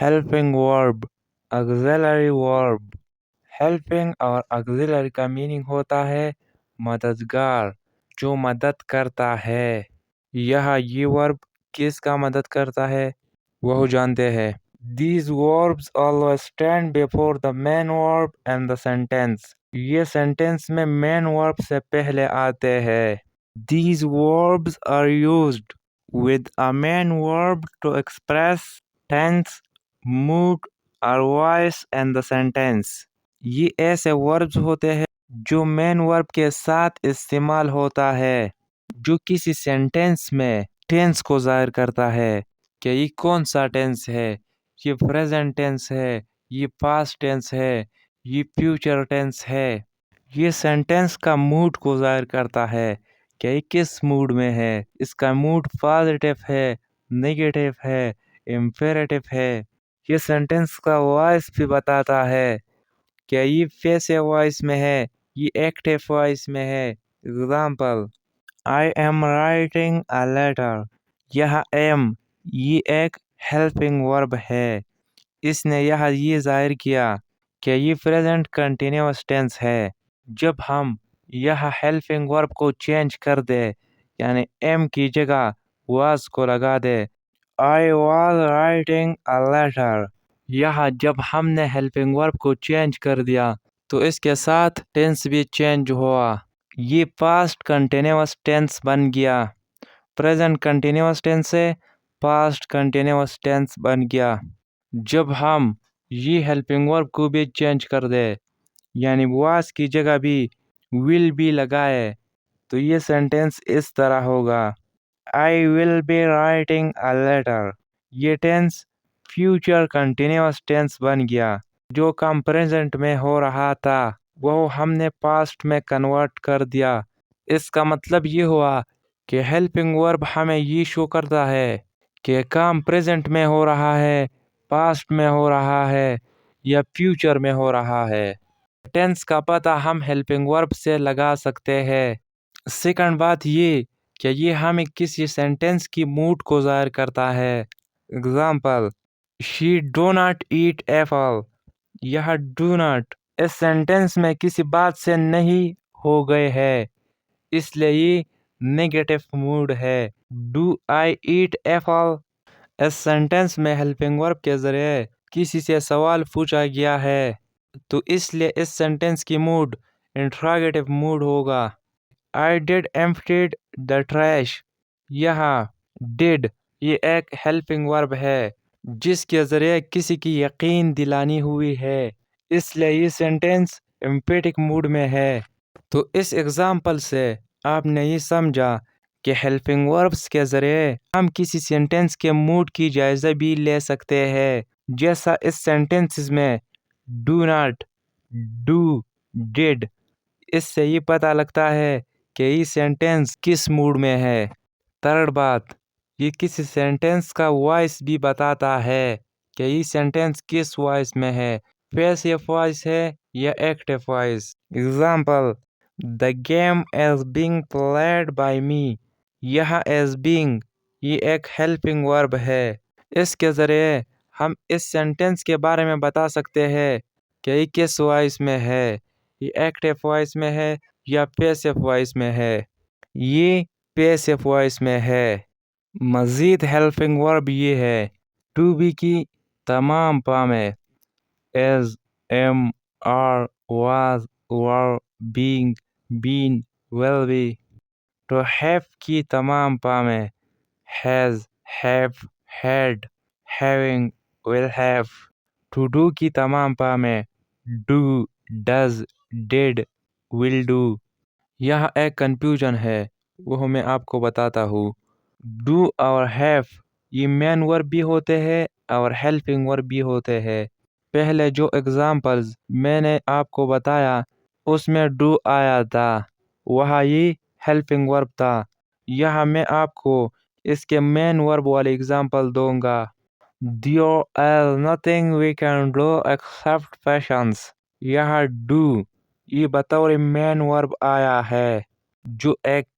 helping verb, auxiliary verb. helping और auxiliary का meaning होता है मददगार, जो मदद करता है। ये वर्ब किसका मदद करता है वह जानते हैं। These verbs always stand before the main verb and the sentence. ये सेंटेंस में main verb से पहले आते हैं। These verbs are used with a main verb to express tense, mood or voice and the sentence. ये ऐसे verbs होते हैं जो main verb के साथ इस्तेमाल होता है, जो किसी सेंटेंस में टेंस को जाहिर करता है कि ये कौन सा टेंस है, ये प्रेजेंट टेंस है, ये पास्ट टेंस है, ये फ्यूचर टेंस है। ये सेंटेंस का मूड को जाहिर करता है कि ये किस मूड में है, इसका मूड पॉजिटिव है, नेगेटिव है, इम्पेरेटिव है। ये सेंटेंस का वॉइस भी बताता है कि ये पैसिव वॉइस में है, ये एक्टिव वॉइस में है। Example, I am writing a letter. यह am ये एक helping verb है। इसने ये जाहिर किया कि ये प्रेजेंट कंटिन्यूअस टेंस है। जब हम यह helping verb को चेंज कर दे, यानी am की जगह was को लगा दे, I was writing a letter। जब हमने helping verb को चेंज कर दिया तो इसके साथ टेंस भी चेंज हुआ। ये पास्ट कंटिन्यूअस टेंस बन गया। प्रेजेंट कंटिन्यूअस टेंस से पास्ट कंटिन्यूअस टेंस बन गया। जब हम ये हेल्पिंग वर्ब को भी चेंज कर दे, यानी वाज की जगह भी विल बी लगाए, तो ये सेंटेंस इस तरह होगा, I will be writing a letter. ये टेंस फ्यूचर कंटिन्यूअस टेंस बन गया। जो काम प्रेजेंट में हो रहा था वो हमने पास्ट में कन्वर्ट कर दिया। इसका मतलब ये हुआ कि हेल्पिंग वर्ब हमें ये शो करता है कि काम प्रेजेंट में हो रहा है, पास्ट में हो रहा है या फ्यूचर में हो रहा है। टेंस का पता हम हेल्पिंग वर्ब से लगा सकते हैं। सेकंड बात ये कि ये हमें किसी सेंटेंस की मूड को जाहिर करता है। Example, she do not eat Apple. यह डू नॉट इस सेंटेंस में किसी बात से नहीं हो गए है, इसलिए ये नेगेटिव मूड है। डू आई ईट एप्पल इस सेंटेंस में हेल्पिंग वर्ब के जरिए किसी से सवाल पूछा गया है, तो इसलिए इस सेंटेंस की मूड इंट्रोगेटिव मूड होगा। I did emptied the trash. यहाँ डिड ये एक हेल्पिंग वर्ब है जिसके जरिए किसी की यकीन दिलानी हुई है, इसलिए ये सेंटेंस एम्फेटिक मूड में है। तो इस एग्जाम्पल से आपने ये समझा कि हेल्पिंग वर्ब्स के जरिए हम किसी सेंटेंस के मूड की जायजा भी ले सकते हैं, जैसा इस सेंटेंसेस में डू नॉट, डू, डिड। इससे ये पता लगता है कि ये सेंटेंस किस मूड में है। थर्ड बात, ये किसी सेंटेंस का वॉइस भी बताता है कि ये सेंटेंस किस वॉइस में है, पैसिव वॉइस है या active voice. Example, the game is being played by me. यह इज बीइंग ये एक हेल्पिंग वर्ब है। इसके ज़रिए हम इस सेंटेंस के बारे में बता सकते हैं कि ये किस वॉइस में है, ये एक्टिव वॉइस में है या पैसिव वॉइस में है। ये पैसिव वॉइस में है। मज़ीद हेल्पिंग वर्ब ये है, टू बी की तमाम पामें is, am, are, was, were, being, been, will be. To have की तमाम पामें has, have, had, having, will have. To do की तमाम पामें do, does, did, will do. यह एक कंफ्यूजन है, वो मैं आपको बताता हूँ। डू और हैव ये मेन वर्ब भी होते हैं और हेल्पिंग वर्ब भी होते हैं। पहले जो एग्जाम्पल्स मैंने आपको बताया उसमें डू आया था, वह ये हेल्पिंग वर्ब था। यहाँ मैं आपको इसके मेन वर्ब वाले एग्जाम्पल दूंगा। There is nothing we can do except patience। यह डू ये बतौर मेन वर्ब आया है, जो एक